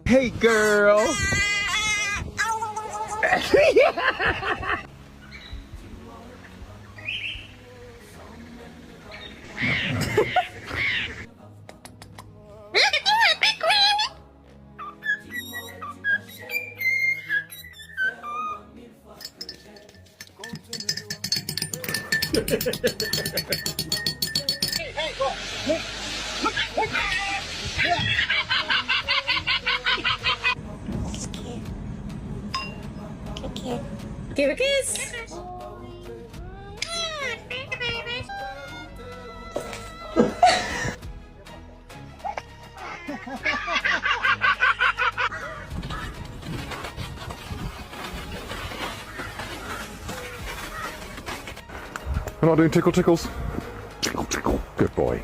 Hey, girl. Give a kiss. We're not doing tickle tickles. Tickle tickle. Good boy.